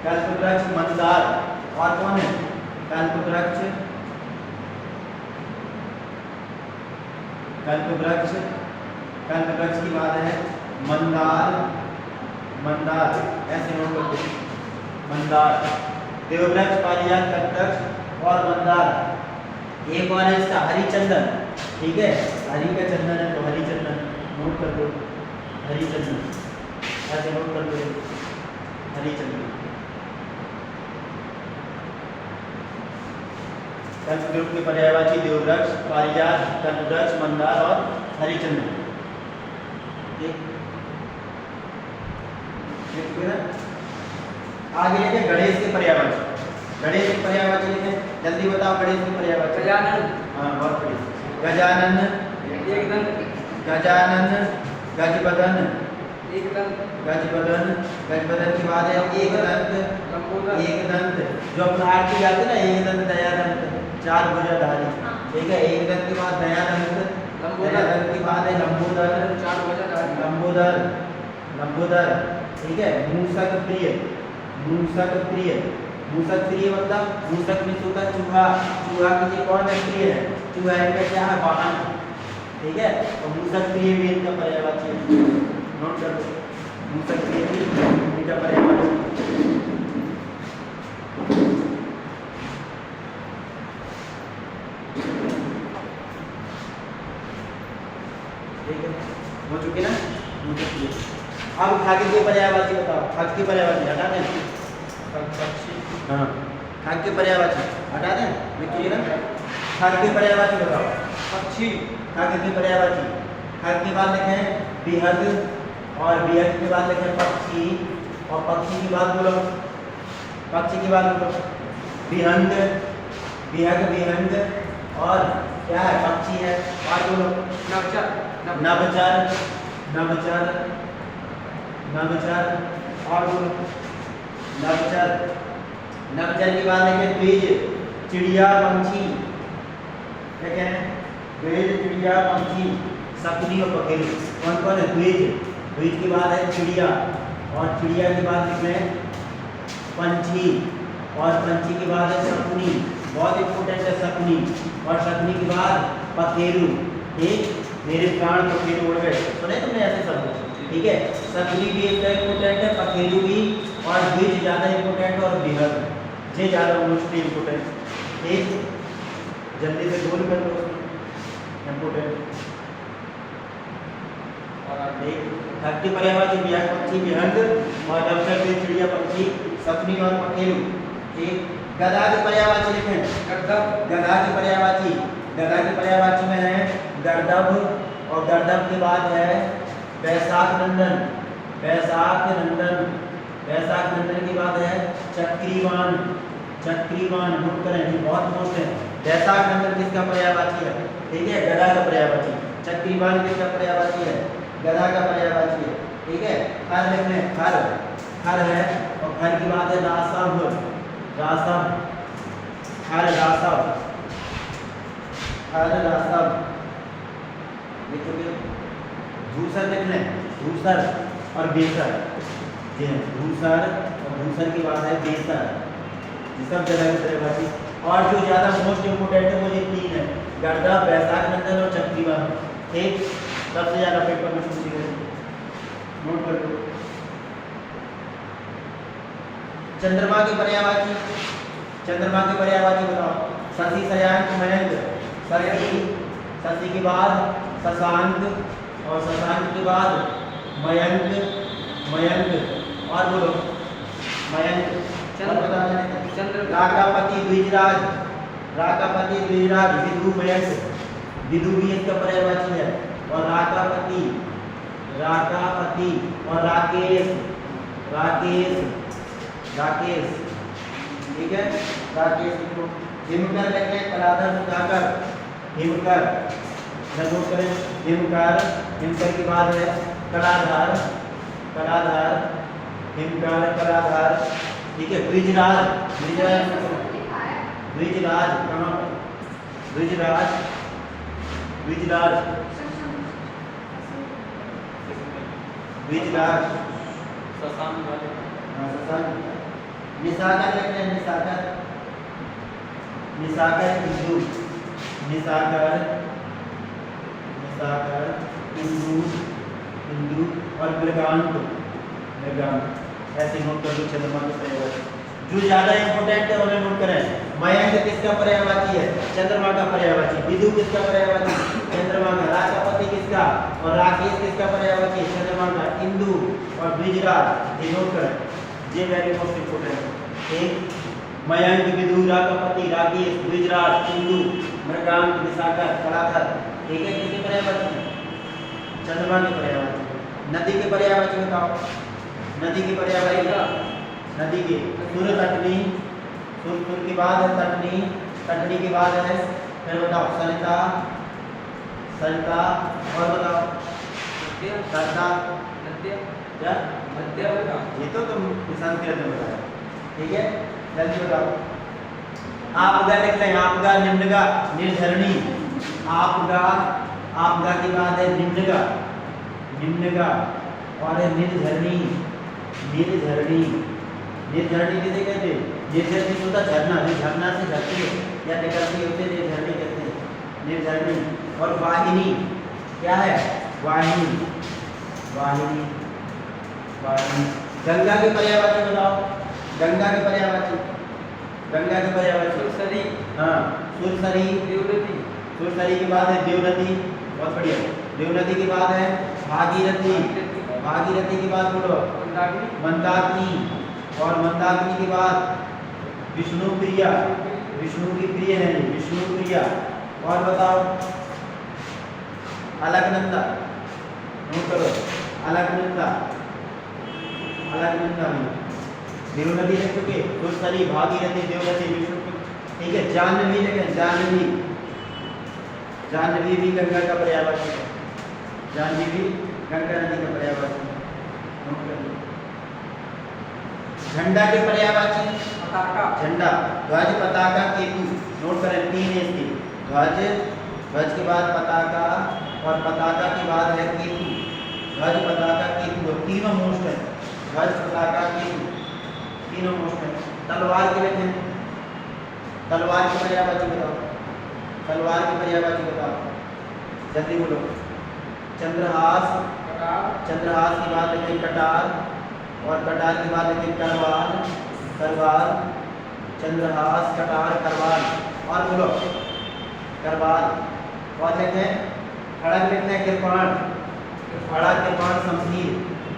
कल्पवृक्ष मंदार। और कौन है? कल्पवृक्ष कल्पवृक्ष की बात है मंदार। मंदार ऐसे नोट करते हैं, मंदार। देववृक्ष, पारिजात, कल्पवृक्ष और मंदार। एक और है इसका हरिचंदन। ठीक है, हरि का चंदन है तो हरिचंदन नोट कर दो। हरिचंदन ऐसे नोट कर दो, हरिचंदन। कल्पवृक्ष के पर्यायवाची देववृक्ष, पारिजात, कल्पवृक्ष, मंदार और हरिचंदन। आगे लिखे गणेश के पर्यायवाची। गणेश के पर्यायवाची लिखे, जल्दी बताओ गणेश के पर्यायवाची। गजानन। हाँ बहुत बढ़िया। गजानन, एकदंत। गजानन, गजबदन, एकदंत। गजबदन। गजबदन की बात है एकदंत। लंबोदर। एकदंत जो अपना आरती गाते ना, एकदंत, दयादंत, चार भुजाधारी। ठीक है, एकदंत के बाद दयादंत, दयादंत की बात है लंबोदर, चार भुजाधारी। लंबोदर, लंबोदर। ठीक है, मूषक प्रिय, मूषक प्रिय। मूषक प्रिय मतलब मूषक में होता है चूहा। चूहा किसी कौन है? प्रिय है। चूहा का क्या है? वाहन। ठीक है, तो मूषक प्रिय भी इनका पर्यायवाची है, नोट कर लो। मूषक प्रिय भी इनका पर्यायवाची। ठीक है, हो चुके ना? मूषक प्रिय। अब खग के पर्यायवाची बताओ। खग के पर्यायवाची हटा दें। पक्षी। हाँ, खग के पर्यायवाची हटा दें, लिखिए ना। खग के पर्यायवाची बताओ। पक्षी। खग के पर्यायवाची। खग के बाद लिखें बिहग, और बिहग के बाद लिखें पक्षी, और पक्षी की बात बोलो। पक्षी की बात बोलो। बिहंग, बिहग, बिहंग। और क्या है? पक्षी है। और बोलो। नवचर। नवचर, नवचर, नवचर। और बोलो। नवचर, नवचर की बात लिखें द्विज, चिड़िया, पंछी। क्या कहते हैं? द्विज, चिड़िया, पंछी, शकुनी और पखेरु। कौन कौन है? द्विज। द्विज की बात है चिड़िया, और चिड़िया की बात लिखें पंछी, और पंछी की बात है शकुनी, बहुत इंपॉर्टेंट है शकुनी। और शकुनी की बात पखेरु। ठीक, मेरे प्राण पखेरु उड़ गए, सुने तुमने ऐसे शब्द? ठीक है, शकुनी भी एक इंपॉर्टेंट है, पखेरु भी, और द्विज ज़्यादा इंपॉर्टेंट, और बिहग जे ज़्यादा मोस्टली इंपॉर्टेंट। ठीक, जल्दी से गोल कर दो इंपॉर्टेंट। और एक खग के पर्यायवाची बिहग, पक्षी, बिहंग, और नवचर, द्विज, चिड़िया, पंछी, शकुनी और पखेरु। ठीक, गधा के पर्यायवाची लिखें। गर्दभ। गधा के पर्यायवाची। गधा के पर्यायवाची में है गर्दभ, और गर्दभ के बाद है वैशाख नंदन। वैशाख नंदन, वैशाख नंदन की बात है चक्रीवान। चक्रीवान नोट करें, जो बहुत मोस्ट है। वैशाख नंदन किसका पर्यायवाची है? ठीक है, गधा का पर्यायवाची। चक्रीवान किसका पर्यायवाची है? गधा का पर्यायवाची है। ठीक है, खर लिखने, खर, खर है, और खर की बात है रासव, रासव, खर, रासव, खर, रासव। लिखोगे। धूसर लिखने, धूसर और बेसर। जी हाँ, धूसर, और धूसर की बात है बेसर। ये सब जगह की पर्यायवाची। और जो ज़्यादा मोस्ट इम्पोर्टेंट है वो ये तीन है, गर्दभ, वैशाख नंदन और चक्रीवान। ठीक, सबसे ज़्यादा पेपर में पूछी गई, नोट कर लो। चंद्रमा के पर्यायवाची। चंद्रमा के पर्यायवाची बताओ। शशि, शशांक, मयंक। शशि, शशि के बाद शशांक, और शशांक के बाद मयंक, मयंक। और बोलो मयंक। चंद्र। राकापति, द्विजराज, राकापति, द्विजराज, विदु, मयंक। विदु भी इसका पर्यायवाची है। और राकापति, राकापति, और राकेश, राकेश, राकेश। ठीक है, राकेश लिखो। हिमकर लिखते हैं, कलाधर, सुधाकर, हिमकर। नोट करें, हिमकर, हिमकर की बात है कलाधार, कलाधार, हिमकर, कलाधार। ठीक है, द्विजराज, द्विजराज, द्विजराज, कहाँ? द्विजराज, द्विजराज द्विजराज शशांक वाले निशाकर लिखते हैं निशाकर निशाकर इंदु निशाकर निशाकर इंदु इंदु और मृगांक मृगांक ऐसे नोट कर लो चंद्रमा के पर्यायवाची जो ज्यादा इंपॉर्टेंट है उन्हें नोट करें मयंक किसका पर्यायवाची है चंद्रमा का पर्यायवाची विदु किसका पर्यायवाची चंद्रमा का राष्ट्रपति किसका और राकेश किसका पर्यायवाची है चंद्रमा का इंदु और द्विजराज ये नोट करें ये वेरी मोस्ट इंपॉर्टेंट एक मयंक विदु राष्ट्रपति राकेश द्विजराज इंदु मृगांक निशाकर कलाधर ठीक है किसके पर्यायवाची चंद्रमा के पर्यायवाची नदी के पर्यायवाची बताओ नदी के पर्यायवाची नदी के सूर्य तटनी सूर्य के बाद है तटनी तटनी के बाद है फिर बताओ सरिता सरिता और बताओ सरिता क्या ये तो तुम किसान के अंदर बताया ठीक है जल्दी बताओ आपगा लिख लें आपगा निम्नगा निर्धरणी आपगा आपगा के बाद है निम्नगा निम्नगा और है निर्धरणी निर्धरणी निर्धरणी किसे कहते हैं निर्धरणी होता झरना जो झरना से झरती है या निकलती है उसे निर्धरणी कहते हैं निर्धरणी और वाहिनी क्या है वाहिनी वाहिनी वाहिनी गंगा के पर्यायवाची बताओ गंगा के पर्यायवाची गंगा के पर्यायवाची सुरसरी हाँ सुरसरी देवनदी सुरसरी के बाद है देवनदी बहुत बढ़िया देवनदी के बाद है भागीरथी भागीरथी के बाद बोलो मंदाकिनी और मंदाकिनी के बाद विष्णु प्रिया विष्णु की प्रिय है विष्णु प्रिया और बताओ अलकनंदा नोट करो अलकनंदा अलकनंदा में देवनदी लिख चुके सुरसरी भागीरथी देवनदी विष्णु ठीक है जाह्नवी लिखे जाह्नवी जाह्नवी भी गंगा का पर्यायवाची है जाह्नवी भी गंगा नदी का पर्यायवाची नोट कर लो झंडा के पर्यायवाची पताका झंडा ध्वज पताका केतु नोट करें तीन है इसके ध्वज ध्वज के बाद पताका और पताका के बाद है केतु ध्वज पताका केतु तीनों मोस्ट है ध्वज पताका केतु तीनों मोस्ट है तलवार के लिए तलवार की पर्यायवाची बताओ तलवार की पर्यायवाची बताओ जल्दी बोलो चंद्रहास चंद्रहास के बाद लिखें कटार और कटार के बाद लिखें करवाल करवाल चंद्रहास कटार करवाल और बोलो करवाल और लिखें खड़ग लिखते हैं कृपाण खड़ग कृपाण शमशीर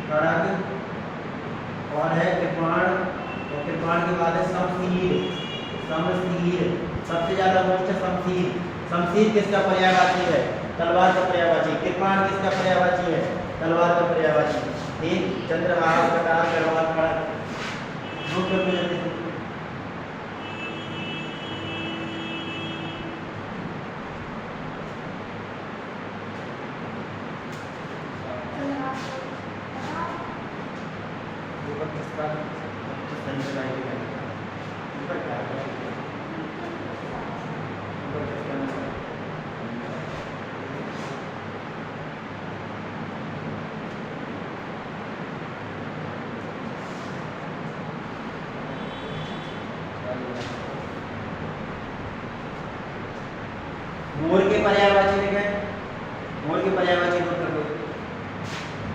खड़ग और है कृपाण और कृपाण के बाद है शमशीर शमशीर सबसे ज्यादा मोस्ट है शमशीर शमशीर किसका पर्यायवाची है तलवार का पर्यायवाची कृपाण किसका पर्यायवाची है तलवार का पर्यायवाची ठीक चंद्रहास कटार करवाल खड़ग नोट कर लो जल्दी से मोर के पर्यायवाची लिखे मोर के पर्यायवाची नोट कर लो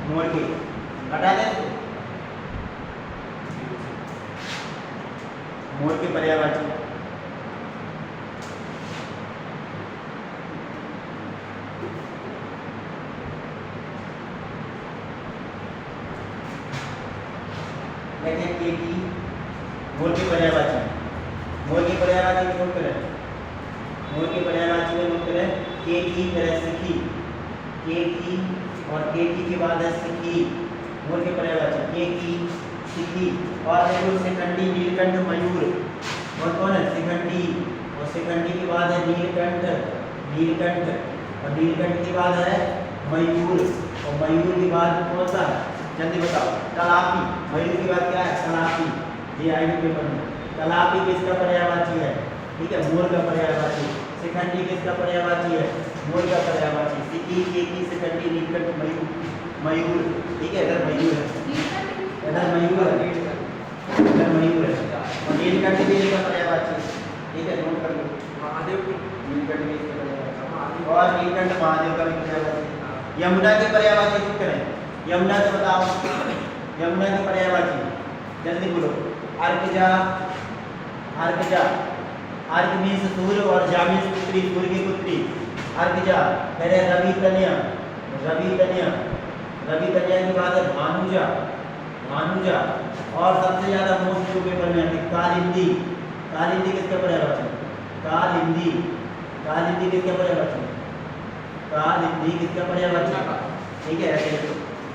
मोर के हटा दें मोर के पर्यायवाची देखें केटी मोर के पर्यायवाची मोर के पर्यायवाची नोट करें मोर के पर्यायवाची में नोट करें केटी फिर सिखी केटी और केटी के बाद है सिखी मोर के पर्यायवाची केटी सिखी और देखो शिखंडी नीलकंठ मयूर और कौन है शिखंडी और शिखंडी के बाद है नीलकंठ नीलकंठ और नीलकंठ के बाद है मयूर और मयूर के बाद कौन सा है जल्दी बताओ कलापी मयूर के बाद क्या है कलापी ये आएगी पेपर में कलापी किसका पर्यायवाची है ठीक है मोर का पर्यायवाची शिखंडी किसका पर्यायवाची है? मोर का पर्यायवाची। सिकी केकी शिखंडी नीलकंठ मयूर मयूर ठीक है, इधर मयूर है, इधर मयूर है, इधर मयूर है और नीलकंठ भी इसका पर्यायवाची ठीक है, नोट कर लो। महादेव की नीलकंठ भी इसका पर्यायवाची और नीलकंठ महादेव का भी पर्यायवाची। यमुना के पर्यायवाची कुछ करें, यमुना से बताओ, यमुना की पर्यायवाची जल्दी बोलो। अर्कजा, अर्कजा, अर्क मीन्स सूर्य और जा मीन्स पुत्री, सूर्य की पुत्री। अर्कजा, पहले रवि कन्या, रवि कन्या, रवि कन्या की बात है भानुजा, भानुजा और सबसे ज्यादा मोस्ट जो पेपर में आती कालिंदी, कालिंदी किसका पर्यायवाची? कालिंदी, कालिंदी किसका पर्यायवाची? कालिंदी किसका पर्यायवाची? ठीक है, ऐसे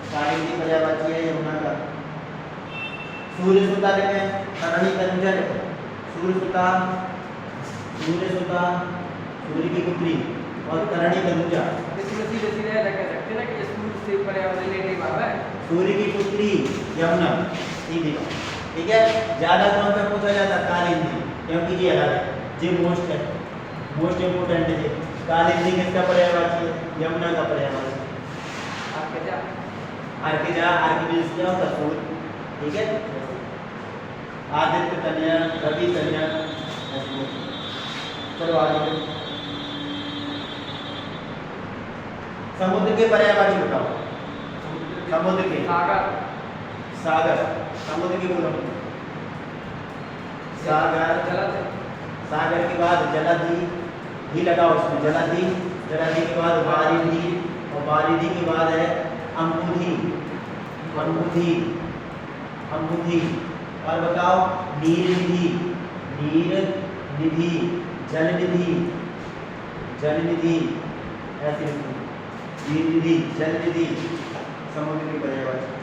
कालिंदी पर्यायवाची है यमुना का। सूर्य सुता लेते हैं, करणी तनुजा लेते हैं। सूर्य सुता, सूर्य सुता, सूर्य की पुत्री और करणी तनुजा। इसमें सीधे सीधे लगे रखते ना कि ये सूर्य से पर्यावरण रिलेटेड बात है। सूर्य की पुत्री यमुना, सीधी बात, ठीक है। ज्यादा कौन सा पूछा जाता है? कालिंदी, क्योंकि ये अलग है, ये मोस्ट है, मोस्ट इंपोर्टेंट है। कालिंदी किसका पर्यायवाची है? यमुना का पर्यायवाची। अर्कजा, अर्कजा, अर्क मीन्स क्या होता है? सूर्य, ठीक है। आदित्य कन्या, रवि कन्या, ऐसे चलो आगे। समुद्र के पर्यायवाची बताओ। समुद्र के सागर, सागर, समुद्र की बोलो। सागर, जलद, सागर के बाद जलधि, ही लगाओ उसमें, जलधि, जलधि के बाद वारिधि और वारिधि के बाद है अम्बुधि, अम्बुधि, अम्बुधि और बताओ नीरनिधि, नीरनिधि, जलनिधि, जलनिधि, ऐसे लिखो, नीरनिधि, जलनिधि, समुद्र की पर्यायवाची।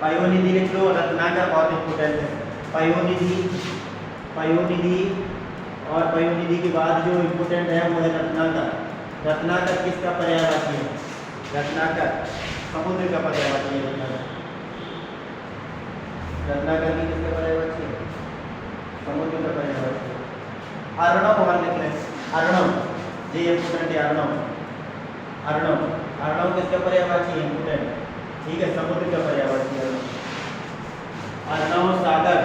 पयोनिधि लिख लो, रत्नाकर बहुत इंपोर्टेंट है। पयोनिधि, पयोनिधि और पयोनिधि के बाद जो इंपोर्टेंट है वो है रत्नाकर। रत्नाकर किसका पर्यायवाची है? रत्नाकर समुद्र का पर्यायवाची है। रत्नाकर, रत्नाकर की किसका पर्यायवाची है? समुद्र का पर्यायवाची है। अर्णव और लिख लें, अर्णव, ये इंपोर्टेंट है। अर्णव, अर्णव, अर्णव किसका पर्यायवाची है? इंपोर्टेंट, ठीक है, समुद्र का पर्यायवाची है। अर्णव सागर,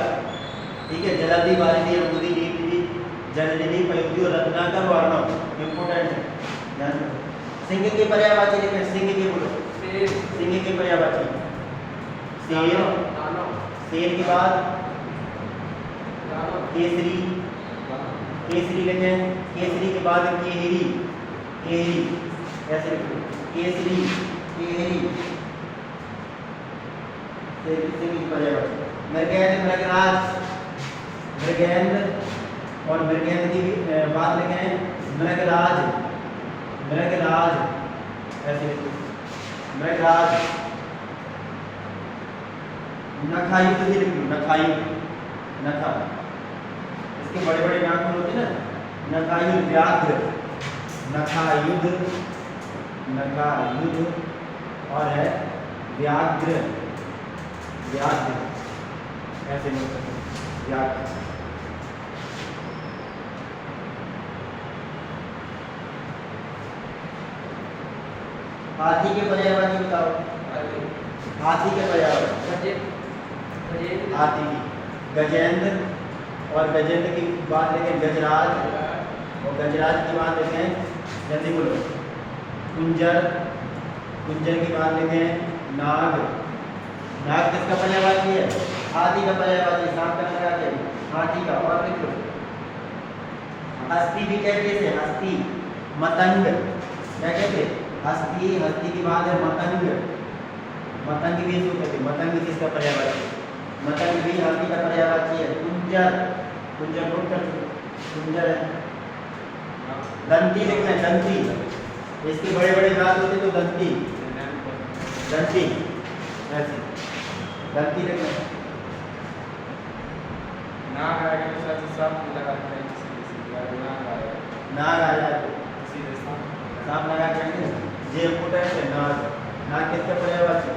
ठीक है, जलधि, वारिधि, अम्बुधि, नीलनिधि, जलनिधि, पयोनिधि और रत्नाकर और अर्णव इंपोर्टेंट है, ध्यान रखो। सिंह की पर्यायवाची लिखें, सिंह की बोलो। शेर, सिंह की पर्यायवाची शेर, दानव, शेर के बाद दानव, केसरी, केसरी लिखें, केसरी के बाद केहरी, केहरी, ऐसे लिखो, केसरी, केहरी, सिंह की पर्यायवाची। मृगेंद्र, मृगराज, मृगेंद्र और मृगेंद्र की भी बात लिखें, मृगराज, मृगराज, ऐसे लिखो, मृगराज। नखायुध भी लिख लो, नखायुध, नखा, इसके बड़े बड़े नाखून होते हैं ना, नखायुध, व्याघ्र, नखायुध, नखायुध और है व्याघ्र, व्याघ्र, ऐसे लिख सकते हैं, व्याघ्र। हाथी के पर्यायवाची बताओ। हाथी के पर्यायवाची, हाथी की गजेंद्र और गजेंद्र की बात लेंगे गजराज और गजराज की बात लेंगे, जल्दी बोलो, कुंजर, कुंजर की बात लेंगे नाग, नाग किसका पर्यायवाची है? हाथी का पर्यायवाची। सांप का लगा के हाथी का, और लिख लो। हस्ती भी कहते थे, हस्ती, मतंग, क्या कहते? हस्ती, हस्ती की बात है मतंग, मतंग भी इसको कहते हैं। मतंग किसका पर्यायवाची? मतंग भी हाथी का पर्यायवाची है। कुंजर, कुंजर नोट कर, कुंजर है। दंती लिखना है, दंती, इसके बड़े बड़े दांत होते तो दंती, दंती, ऐसे दंती लिखना है। नाग आएगा तो शायद सांप लगा के नाग आएगा, नाग आ जाए तो सीधे सांप, सांप लगा के जे इंपोर्टेंट है। नाग, नाग किसका पर्यायवाची?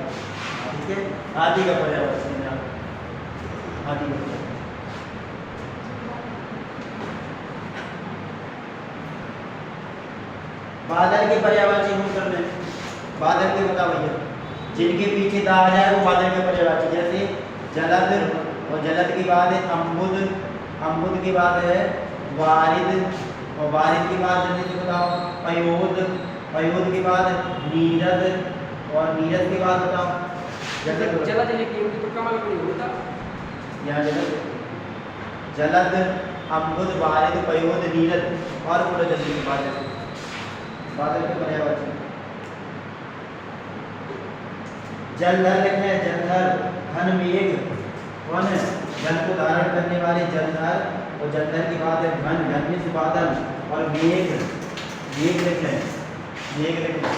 ठीक है, हाथी का पर्यायवाची है नाग। हाथी का बच्चा। बादल के पर्यायवाची नोट कर लें। बादल के बताओ भैया, जिनके पीछे दा आ जाए वो बादल के पर्यायवाची, जैसे जलद, और जलद के बाद है अम्बुद, अम्बुद के बाद है वारिद, और वारिद के बाद जल्दी से बताओ पयोद, पयोद के बाद नीरद, और नीरद के बाद बताओ जैसे जलद लिखी होगी तो कमल बनी होगी था। यहाँ जलद, अम्बुद, वारिद, पयोद, नीरद, और बोलो जल्दी के बाद बादल के पर्यायवाची। जलधर लिखे हैं, जलधर, घन मेघ, कौन है जल को धारण करने वाले जलधर, और जलधर की बात है घन, घन से बादल, और मेघ, मेघ लिखे हैं, मेघ लिखे,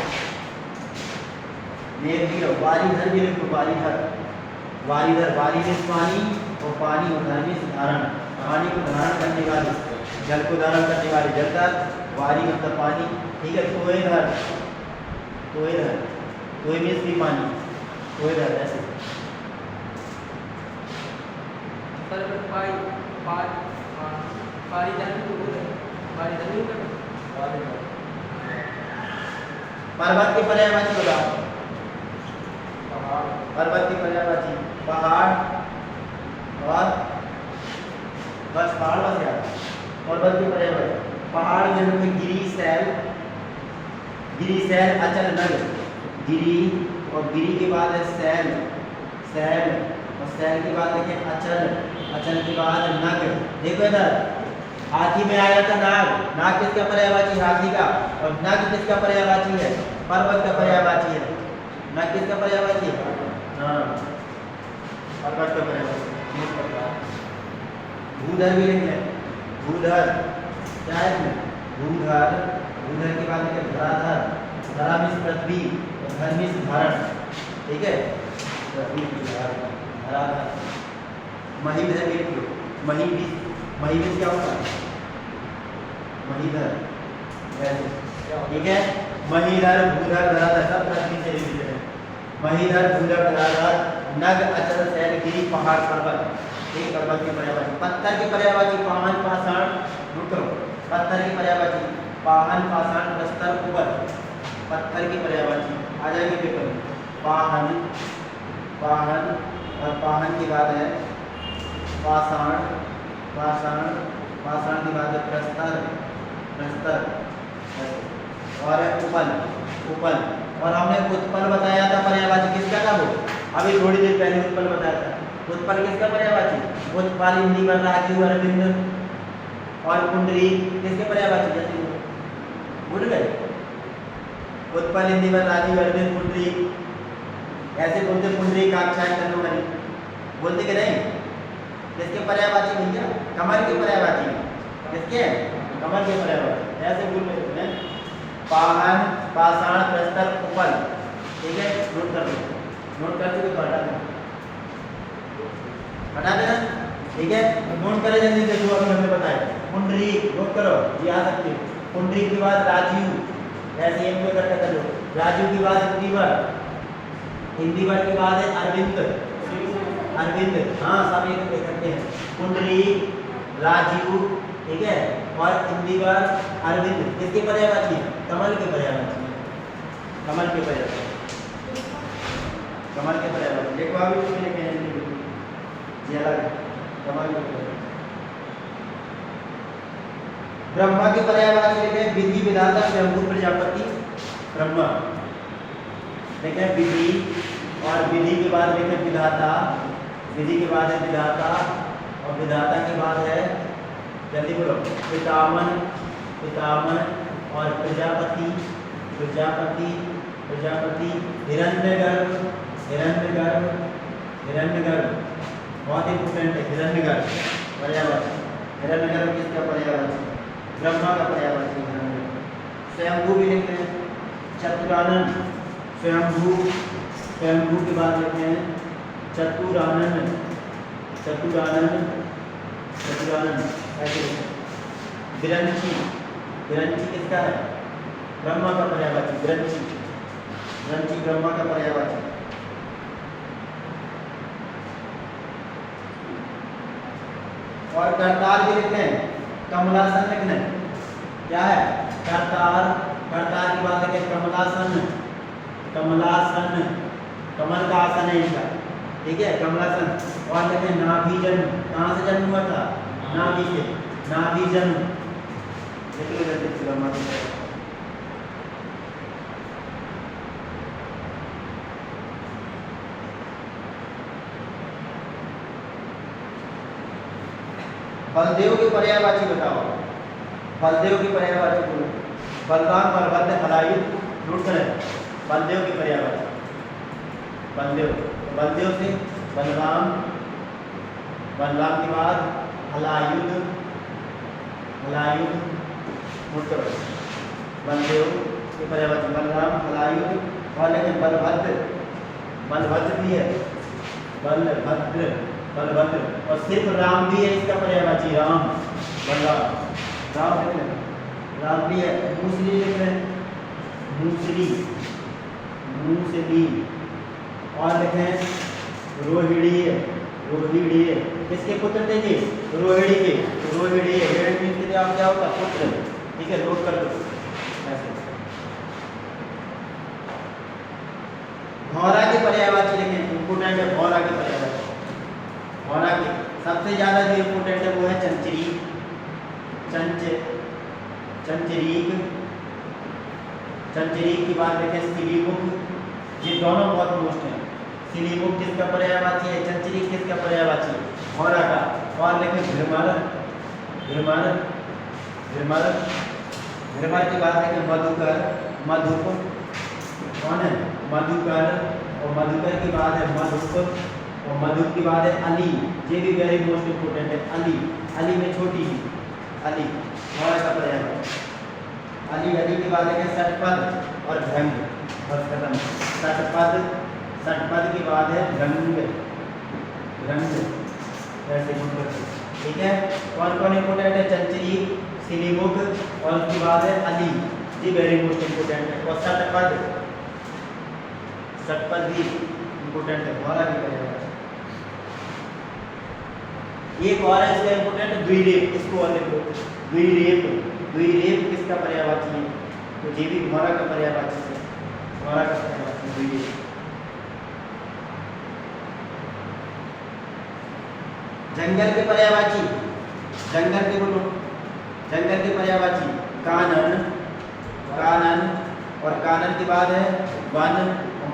मेघ भी लो, वारीधर भी लिखो, वारीधर, वारीधर, वारी में पानी, और पानी और धर में धारण, पानी को धारण करने वाले, जल को धारण करने वाले जलधर, वारी मतलब पानी, ठीक है। तोयधर, तोयधर, तोय में भी पानी, तोयधर ऐसे। पाई पार पारिधर पारिधर नहीं कर पर्वत के पर्यायवाची बताओ। पहाड़, पर्वत की पर्यायवाची पहाड़, और बस पहाड़ बस यार। पर्वत की पर्यायवाची पहाड़ जन्म में गिरी सैल, गिरी सैल अचल नग, गिरी, और गिरी के बाद है सैल, सैल, और सैल के बाद देखिए अचल, अचल के बाद नग। देखो इधर हाथी में आया था नाग, नाग किसका पर्यायवाची हाथी का, और नग किसका पर्यायवाची है पर्वत का पर्यायवाची है। नग किसका पर्यायवाची है, हाँ पर्वत का पर्यायवाची। भूधर भी लिख लें, भूधर क्या है इसमें, भूधर, भूधर के बाद देखिए धराधर, धरा में पृथ्वी, और धर में धारण, ठीक है, पृथ्वी की धराधर। महीधर भी लिख लो, महीधर क्या होता है, महीधर ऐसे, ठीक है। महीधर, भूधर, धराधर सब पृथ्वी से रिलेटेड है। महीधर, भूधर, धराधर, नग, अचल, सैल, गिरी, पहाड़, पर्वत, ठीक। पर्वत की पर्यायवाची। पत्थर की पर्यायवाची पाहन, पाषाण, रुक करो, पत्थर की पर्यायवाची पाहन, पाषाण, प्रस्तर, उपल, पत्थर की पर्यायवाची आ जाएगी पेपर में। पाहन, पाहन, और पाहन की बात है पाषाण, पाषाण, पाषाण की बात है प्रस्तर, प्रस्तर, और उपल, उपल, और हमने उत्पल बताया था पर्यायवाची किसका था वो, अभी थोड़ी देर पहले उत्पल बताया था। उत्पल किसका पर्यायवाची, उत्पल, हिंदी में राजू, अरविंद, और कुंडली किसके पर्यायवाची, जैसे भूल गए। उत्पल हिंदी में राजू, अरविंद, कुंडली ऐसे बोलते, कुंडली काक्षाएं करने वाली बोलते कि नहीं। किसके पर्यायवाची भैया, कमर के पर्यायवाची, किसके कमर के पर्यायवाची, ऐसे बोल रहे हैं। पाहन, पाषाण, प्रस्तर, उपल, ठीक है, नोट कर लो, नोट कर चुके तो हटा देना, हटा देना, ठीक है। नोट करें जल्दी से जो अभी हमने बताया। कुंडली नोट करो जी, आ सकते हो। कुंडली के बाद राजीव, ऐसे एक को इकट्ठा कर लो। राजीव के बाद हिंदीवर, हिंदीवर के बाद है अरविंद, अरविंद, हाँ सब एक इकट्ठे हैं। कुंडली, राजीव, ठीक है, और हिंदीवर, अरविंद किसके पर्यायवाची है, कमल के पर्यायवाची, कमल के पर्यायवाची, कमल के पर्यायवाची। देखो अभी उसमें लिखे हैं जी अलग, कमल के पर्यायवाची। ब्रह्मा के पर्यायवाची लिखे हैं विधि, विधाता, स्वयंभू, प्रजापति, ब्रह्मा लिखे हैं विधि, और विधि के बाद लिखे विधाता, विधि के बाद है विधाता, और विधाता के बाद है जल्दी बोलो पितामह, पितामह, और प्रजापति, प्रजापति, प्रजापति, हिरण्यगर्भ, हिरण्यगर्भ, हिरण्यगर्भ बहुत इंपॉर्टेंट है। हिरण्यगर्भ पर्यायवाची, हिरण्यगर्भ किसका पर्यायवाची, ब्रह्मा का पर्यायवाची हिरण्यगर्भ। स्वयंभू भी लिखते हैं, चतुरानन, स्वयंभू, स्वयंभू के बाद लिखते हैं चतुरानन, चतुरानन, चतुरानन ऐसे। विरंची, विरंची किसका है, ब्रह्मा का पर्यायवाची, विरंची, विरंची ब्रह्मा का पर्यायवाची। और करतार भी लिखते हैं, कमलासन लिखना है। क्या है? करतार। करतार की बात है कमलासन। कमलासन, कमल का आसन है इनका, ठीक है, कमलासन। और लिखते हैं नाभि जन्म। कहाँ से जन्म हुआ था? नाभि से, नाभि जन्म। बलदेव की पर्यायवाची बताओ। बलदेव की पर्यायवाची बोलो। बलराम, बलभद्र, हलायुध, नोट करें। बलदेव की पर्यायवाची। बलदेव, बलदेव से बलराम, बलराम के बाद हलायुध, हलायुध, नोट करो। बलदेव की पर्यायवाची बलराम, हलायुध। और लेकिन बलभद्र, बलभद्र भी है, बलभद्र, बलभद्र। और सिर्फ राम भी है इसका पर्यायवाची, राम, बलराम, राम लिख लें, राम भी है। मूसली लिख लें, मूसली, मूसली। और लिखें रोहिणी, रोहिणी। किसके पुत्र थे जी? रोहिणी के, रोहिणी। रोहिणी के लिए क्या होता? पुत्र, ठीक है, नोट कर दो ऐसे। भौरा की पर्यायवाची लिखें, इंपोर्टेंट है भौरा की पर्यायवाची। भौरा की सबसे ज्यादा जो इंपोर्टेंट है वो है चंचरीक, चंचरीक। चंचरीक की बात देखें, सिलीमुख। ये दोनों बहुत मोस्ट हैं। सिलीमुख किसका पर्यायवाची है? चंचरीक किसका पर्यायवाची है? भौरा का। और लेकिन भ्रमर, भ्रमर, भ्रमर। भ्रमर की बात है कि मधुकर, मधुप, कौन है? मधुकर। और मधुकर की बात है मधुप। और मधुप की बात है अली। ये भी वेरी मोस्ट इंपोर्टेंट है, अली। अली में छोटी ही, अली, भौरा का पर्यायवाची। अली, अली की बात है कि षटपद और भ्रंग। बस खत्म। षटपद, षटपद की बात है भ्रंग, भ्रंग, ऐसे ठीक है। कौन कौन इंपोर्टेंट है? चंचरीक, सिलीमुख, और उसकी बात है अली, ये वेरी मोस्ट इंपोर्टेंट है। और षटपद, षटपद भी इंपोर्टेंट है, भौरा भी करेगा। एक और है इसका इंपोर्टेंट, द्विरेफ। इसको और लिखो, द्विरेफ। द्विरेफ किसका पर्यायवाची है? तो ये भी भौरा का पर्यायवाची है, भौरा का पर्यायवाची द्विरेफ। जंगल के पर्यायवाची, जंगल के बोलो। जंगल के पर्यायवाची कानन, कानन। और कानन की बात है वन।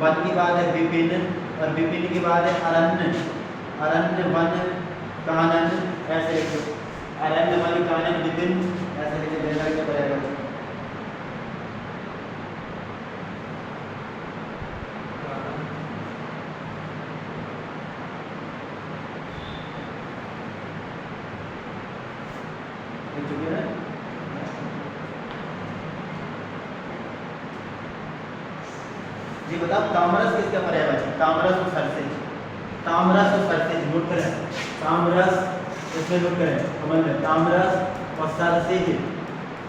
वन की बात है विपिन। और विपिन की बात है अरण्य, अरण्य, वन, कानन, ऐसे लिखो। अरण्य, वन, कानन, विपिन, ऐसे लिखे जंगल के पर्यायवाची। जी बताओ, तामरस किसका पर्यायवाची? तामरस और सरसेज, तामरस और सरसेज, नोट करें। तामरस, इसमें नोट करें, समझ में। तामरस और सरसेज,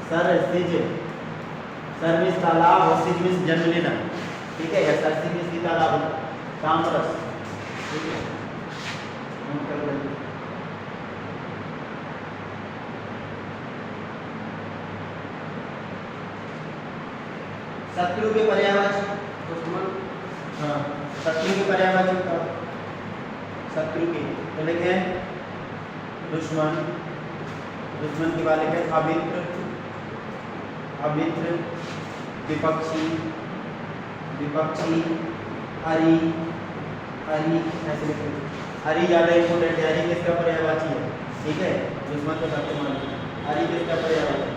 सरसेज। सर मीन्स तालाब और सिज मीन्स जन्म लेना, ठीक है, या सरसेज मीन्स की तालाब, तामरस, ठीक है, नोट कर लें। शत्रु के पर्यायवाची, दुश्मन। हाँ, शत्रु के पर्यायवाची बताओ। शत्रु के तो लिखे दुश्मन, दुश्मन की बात लिखे अमित्र, अमित्र। विपक्षी, विपक्षी। हरि, हरि, ऐसे लिखे। हरि ज़्यादा इंपोर्टेंट है, हरि किसका पर्यायवाची है? ठीक है, दुश्मन को सबसे मान। हरि किसका पर्यायवाची?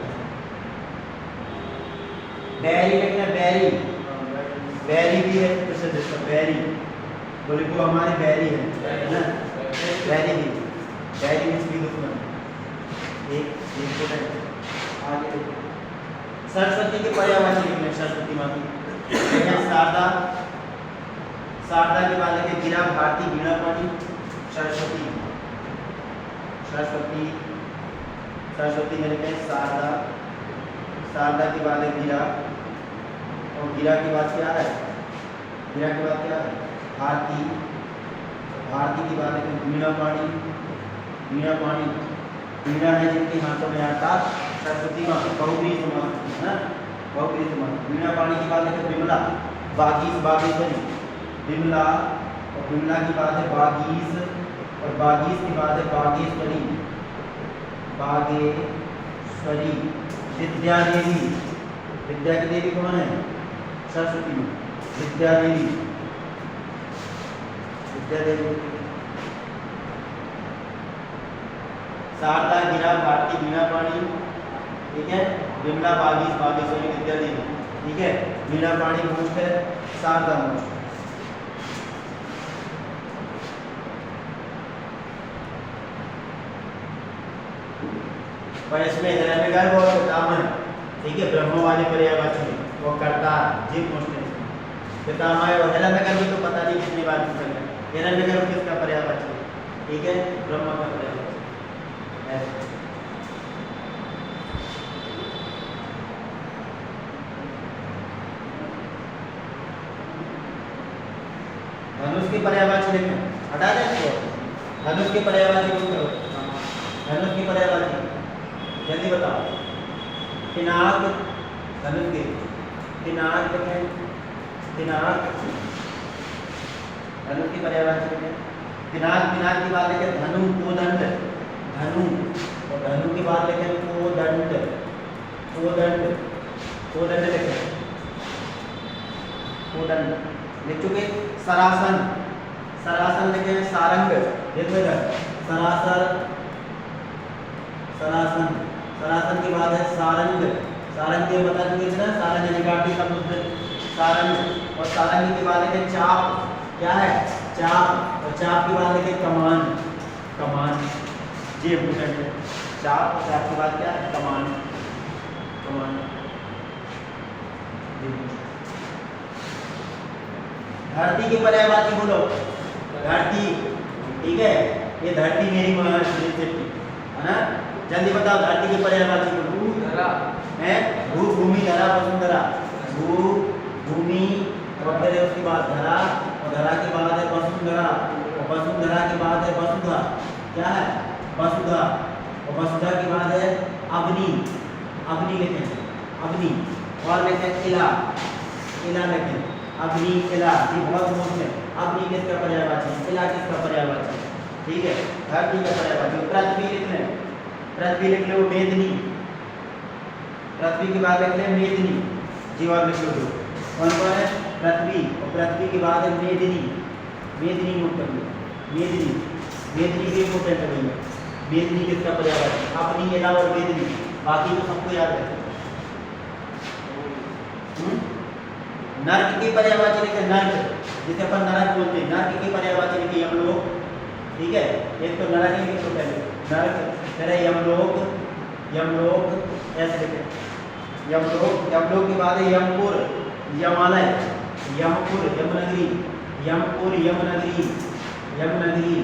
बैरी लिखना, बैरी, बैरी भी है प्रसिद्ध इसका, बैरी। बोले को हमारे बैरी है ना, बैरी भी, बैरी मीन्स भी दुश्मन। एक इंपोर्टेंट। आगे देखो, सरस्वती के पर्यायवाची लिखना, सरस्वती माँ की। शारदा, शारदा के बाद लिखे गिरा, भारती, वीणा पाणी, सरस्वती, सरस्वती, सरस्वती में लिखे शारदा। शारदा की बात है गिरा। और गिरा की बात क्या है? गिरा की बात क्या है? भारती। भारती की बात है वीणा पाणी, वीणा पाणी, वीणा है जिनके हाथों में आता सरस्वती माँ बहुब्रीहि समास है ना, बहुब्रीहि समास। वीणा पाणी की बात है विमला बागीश बागेश्वरी, विमला और विमला की बात है बागीश और बागीश की बात है बागेश्वरी, बागेश्वरी। विद्या देवी, विद्या की देवी कौन है? सरस्वती माँ, विद्या देवी, विद्या देवी। शारदा गिरा भारती वीणा पाणी, ठीक है, विमला बागीश बागेश्वरी विद्या देवी, ठीक है। वीणा पाणी मोक्ष है, शारदा मोक्ष। पर इसमें हिरण्यगर्भ और पितामह, ठीक है, ब्रह्म वाले पर्यायवाची वो करता जीव मोक्ष। पितामह और हिरण्यगर्भ तो पता नहीं कितनी बार पूछा गया। हिरण्यगर्भ किसका पर्यायवाची है? ठीक है, ब्रह्म का पर्यायवाची। धनुष के पर्यायवाची लिखें, हटा दें इसको। धनुष के पर्यायवाची को करो, धनुष की पर्यायवाची जल्दी बताओ। पिनाक, धनुष के पिनाक लिखें, पिनाक, धनुष की पर्यायवाची लिखें। पिनाक, पिनाक की बात लिखें धनु कोदंड, धनु और धनु की बात लिखें कोदंड, कोदंड, कोदंड लिखें, कोदंड लिख चुके। सरासन, सरासन लिखें सारंग, देखो इधर सरासर, सरासन, सरासन की बात है सारंग, सारंग ये बता चुके थे ना, सारंग निकाटी समुद्र, सारंग। और सारंग की बात है चाप, क्या है? चाप। और चाप की बात है कमान, कमान, ये इंपोर्टेंट है। चाप और चाप की बात क्या है? कमान, कमान। धरती के पर्यायवाची बोलो, धरती, ठीक है, ये धरती मेरी माँ है ना। जल्दी बताओ धरती के पर्यायवाची बोलो। धरा है भू भूमि धरा वसुंधरा, भू भूमि और फिर उसके बाद धरा और धरा के बाद है वसुंधरा और वसुंधरा के बाद है वसुधा, क्या है? वसुधा। और वसुधा के बाद है अग्नि, अग्नि लिखें, अग्नि। और लिखें किला, किला लिखें, अग्नि किला, ये बहुत मुश्किल है। अग्नि किसका पर्यायवाची? किला किसका पर्यायवाची? ठीक है, धरती का पर्यायवाची। पृथ्वी लिख लें, पृथ्वी लिख लो मेदिनी, पृथ्वी की बात लिख लें मेदिनी, जीवन लिख लो। कौन कौन है? पृथ्वी और पृथ्वी की बात है मेदिनी, मेदिनी नोट कर लो, मेदिनी, मेदिनी भी इंपोर्टेंट है भैया। मेदिनी किसका पर्यायवाची? अपनी किला और मेदिनी, बाकी तो सबको याद है। नर्क की पर्यायवाची लिखे, नर्क जिसे अपन नरक बोलते हैं, नर्क की पर्यायवाची लिखे यमलोक, ठीक है। एक तो नरक लिखे तो पहले नर्क, फिर यमलोक, यमलोक ऐसे लिखे, यमलोक। यमलोक के बाद है यमपुर, यमालय, यमपुर यमनगरी, यमपुर यमनगरी, यमनगरी,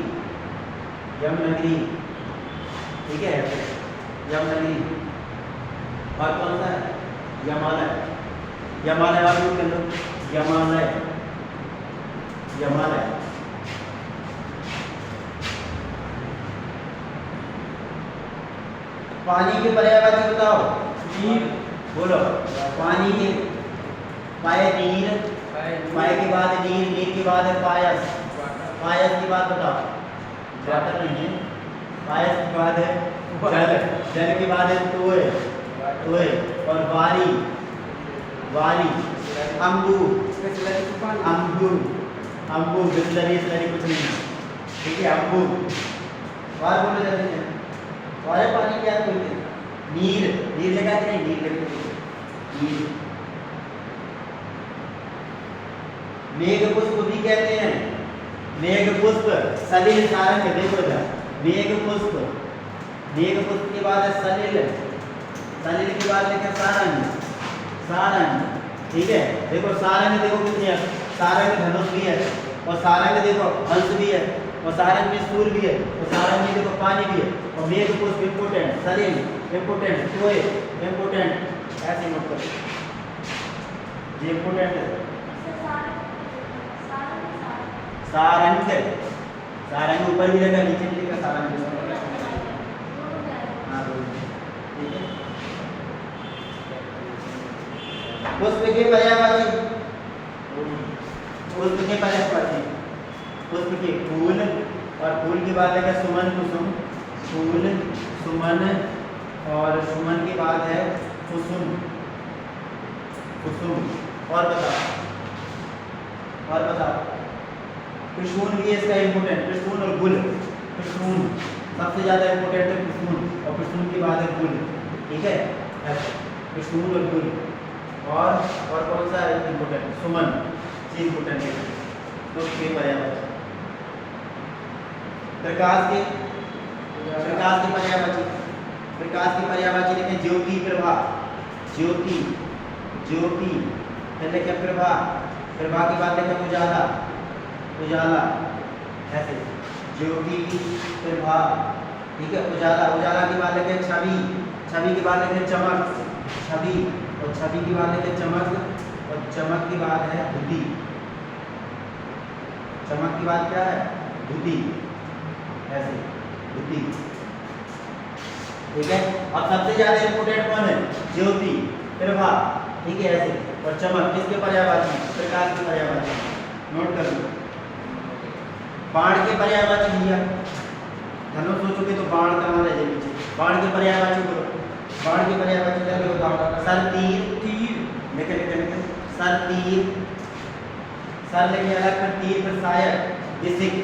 यमनगरी, ठीक है, यमनगरी। और कौन सा है? यमालय, यमालय और कर लो, यमालय, यमालय। पानी के पर्यायवाची बताओ। नीर, बोलो पानी के, पाए नीर, पाए के बाद नीर, नीर के बाद है पायस, पायस की बात बताओ। वाटर नहीं है, पायस की बात है जल, जल के बाद है तोय, तोय। और वारी, वारी। अंगूर, अंगूर, अंगूर, बिस्लरी स्लरी कुछ नहीं, ठीक है, अंगूर। और बोलो जल्दी से, और पानी क्या बोलते हैं? नीर, नीर लगा के नहीं, नीर लगा, नीर। मेघ पुष्प भी कहते हैं, मेघ पुष्प, सलिल सारंग, देखो इधर मेघ पुष्प, मेघ पुष्प के बाद है सलिल, सलिल के बाद लिखे सारंग, सारंग, ठीक है। देखो सारंग देखो कितनी है, सारंग धनुष भी है और सारंग देखो हंस भी है और सारंग में सूर भी है और सारंग में देखो पानी भी है। और मेघ पुष्प important, Salil important, toy important, ऐसे नोट करो, ये इम्पोर्टेंट है। सारंग, सारंग ऊपर भी लगा नीचे भी लगा, सारंग ठीक है। पुष्प के पर्यायवाची, पुष्प के पर्यायवाची, पुष्प के फूल, और फूल के बाद है सुमन कुसुम, फूल सुमन, और सुमन के बाद है कुसुम, कुसुम। और बताओ, और बताओ, कृष्ण भी इसका इम्पोर्टेंट, कृष्ण और गुल, कृष्ण सबसे ज्यादा इम्पोर्टेंट है कृष्ण, और कृष्ण के बाद है गुल, ठीक है, कृष्ण और गुल। और कौन सा इम्पोर्टेंट, सुमन, ये इम्पोर्टेंट है। तो ये पर्यायवाची। प्रकाश के, प्रकाश की पर्यायवाची, प्रकाश की पर्यायवाची लिखें ज्योति प्रभा, ज्योति, ज्योति, फिर लिखें प्रभा, प्रभा के बाद लिखें उजाला, उजाला, ऐसे ज्योति प्रभा, ठीक है, उजाला, उजाला के बाद लिखें छवि, छवि के बाद लिखें चमक, छवि, और छवि के बाद लिखें चमक, और चमक के बाद है धुति, चमक के बाद क्या है, धुति, ऐसे धुति, ठीक है। अब सबसे ज्यादा इंपोर्टेंट कौन है, ज्योति प्रभा, ठीक है, ऐसे, और चमक किसके पर्यायवाची, प्रकाश के पर्यायवाची, नोट कर लो। बाण के पर्यायवाची लिया, धनुष सोचोगे तो बाण कहाँ रह जाए पीछे, बाण के पर्यायवाची करो, बाण के पर्यायवाची क्या होगा, सर तीर, तीर लिखे लिखे लिखे, सर तीर, सर लेके अलग कर, तीर पर सायक, विसिक,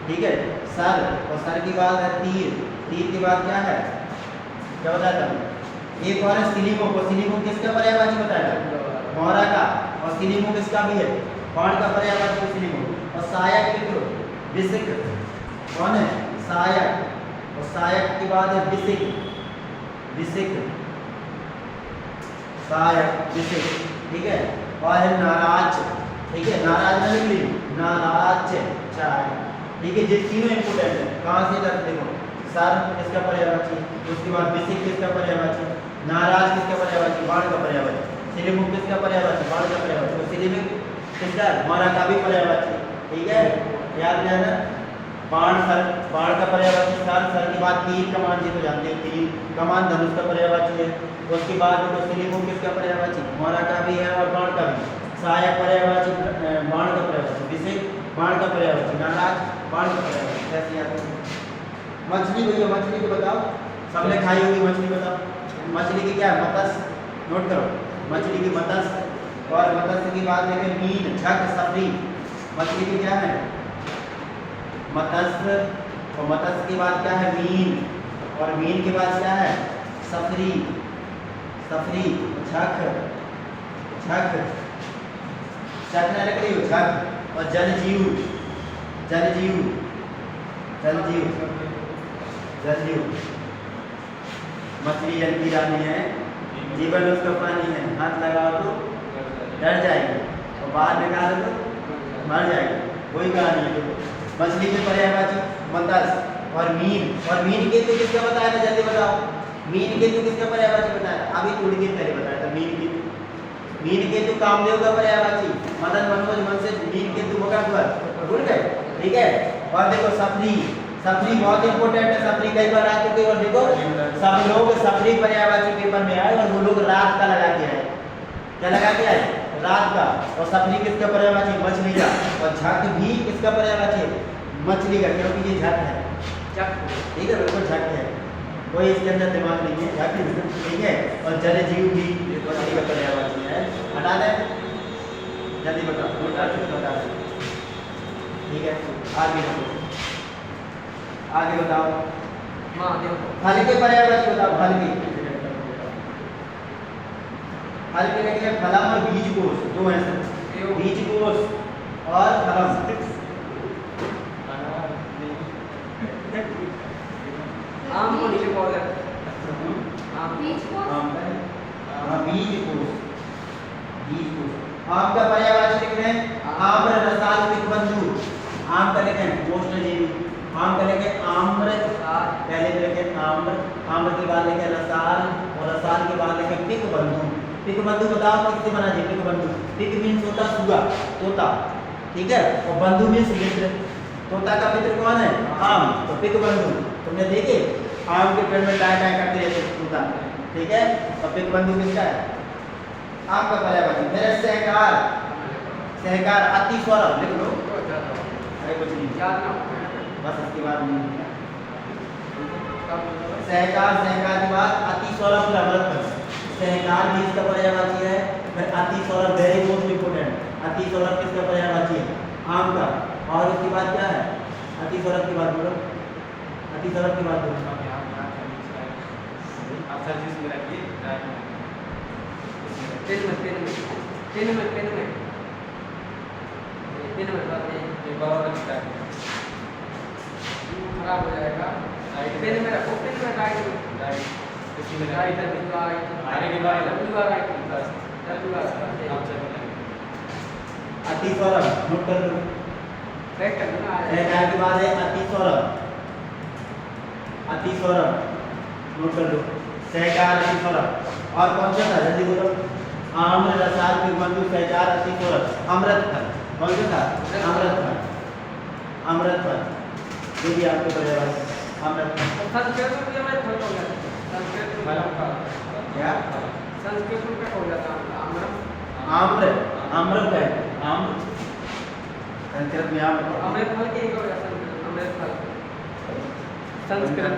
ठीक है, सर, और सर के बाद है तीर, तीर के बाद क्या है, क्या बताया था, एक और है सिलीमुख, और सिलीमुख किसका पर्यायवाची बताया, मोहरा का, और सिलीमुख किसका भी है, बाण का पर्यायवाची सिलीमुख। और सायक लिखो, विसिक, कौन है, सायक, और सायक के बाद है विसिक, विसिक, सायक, विसिक, ठीक है। और है नाराज, ठीक है, नाराज ना लिख ली, नाराज, चाय, ठीक है। ये तीनों इंपोर्टेंट है, कहाँ से तक देखो, सर किसका पर्यायवाची, उसके बाद विसिक किसका पर्यायवाची, नाराज किसका पर्यायवाची, बाण का पर्यायवाची, सिलीमुख किसका पर्यायवाची, बाण का पर्यायवाची, तो सिलीमुख किसका, मोहरा का भी पर्यायवाची, ठीक है, याद रहना। बाण, सर, बाण का पर्यायवाची सर, सर के बाद तीर कमान, जी तो जानते हो तीर कमान धनुष का पर्यायवाची है। उसके बाद तो सिलीमुख किसका पर्यायवाची, मोहरा का भी है और बाण का भी, सायक पर्यायवाची बाण का पर्यायवाची, विसिक बाण का पर्यायवाची, नाराज बाण का पर्यायवाची, कैसे याद करें। मछली भैया, मछली को बताओ, सबने खाई होगी मछली, बताओ मछली की क्या है, मत्स्य, नोट करो, मछली की मत्स्य, और मत्स्य की बात देखें मीन, झक, सफरी, मछली की क्या है, मत्स्य, और मत्स्य की बात क्या है, मीन, और मीन के बाद क्या है, सफरी, सफरी, झक, झक, झक ना लग रही हो, झक, और जलजीव, जलजीव, जलजीव, जलजीव, मछली जल की रानी है, जीवन उसका पानी है, हाथ लगाओ तो डर जाएगी, और बाहर निकालो तो मर जाएगी, कोई कहानी है। देखो मछली के पर्यायवाची मत्स्य, और मीन के तो किसका बताया था, जल्दी बताओ, मीन के तो किसका पर्यायवाची बताया, अभी थोड़ी देर पहले बताया था, मीन के तो कामदेव का पर्यायवाची, मदन मनोज मन से मीन के तो मुकाबला भूल गए, ठीक है। और देखो सफरी, सफरी बहुत इंपोर्टेंट है, सफरी कई बार आ चुके, और देखो सब लोग सफरी पर्यायवाची पेपर में आए, और वो लोग रात का लगा के आए, क्या लगा के आए, रात का। और सफरी किसका पर्यायवाची, मछली का, और झक भी किसका पर्यायवाची, मछली का, क्योंकि ये झक है, ठीक है, बिल्कुल झक है, कोई इसके अंदर दिमाग नहीं है, झक, ठीक है। और जलजीव भी मछली का पर्यायवाची है, हटा दें, जल्दी बताओ, बता दें, ठीक है। आगे बताओ, फल के पर्यायवाची बताओ, फल के, फल के लिए फलम और बीज कोश, दो हैं सर, बीज कोश और फलम, आम को नीचे बोल दे, बीज कोश, बीज कोश, बीज कोश। आम का पर्यायवाची लिख रहे हैं, आम्र रसाल पिकबंधु, आम का लिखें गोष्ठजीवी, आम का लिखें आम्र, पहले लिखें आम्र, आम्र के बाद लिखें रसाल, और रसाल के बाद लिखें पिकबंधु। पिकबंधु बताओ किससे बना है, पिकबंधु, पिक मीन्स होता सुगा, तोता, ठीक है, और बंधु मीन्स मित्र, तोता का मित्र कौन है, आम, तो पिकबंधु, तुमने देखे आम के पेड़ में टाई टाई करते रहते तोता, ठीक है। और फिर बंधु किसका है? आम का पर्यायवाची। मेरे सहकार, सहकार अति स्वरम लिख लो। अरे कुछ नहीं, याद ना बस इसके बाद नहीं। सहकार, सहकार के बाद अति स्वरम फिर अमृत। सहकार भी इसका पर्यायवाची है, फिर अति स्वरम वेरी मोस्ट इंपोर्टेंट। अति स्वरम किसका पर्यायवाची है? आम का। और उसके बाद क्या है? अति स्वरम के बाद बोलो, अति स्वरम के बाद बोलो। आप सर जिस मेरा ये पेन में बात ये बहुत अच्छा है, खराब हो जाएगा। पेन में रखो, पेन में राइट इसी में राइट आने के बाद राइट अति स्वरम नोट कर लो। राइट करना सहकार के बाद है अति स्वरम, अति स्वरम नोट कर लो। सहकार अति स्वरम। और कौन सा था जल्दी बोलो? आम्र रसाल फिर बंधु सहकार अति स्वरम। अमृत फल कौन सा था? अमृत फल, अमृत फल ये भी आपके पर्यायवाची। अमृत फल संस्कृत में मैं थोड़ा हो गया, संस्कृत में क्या? संस्कृत में क्या हो जाता है? आम्र, आम्र है आम्र, संस्कृत में आम्र। अमृत फल के एक हो गया, संस्कृत अमृत फल संस्कृत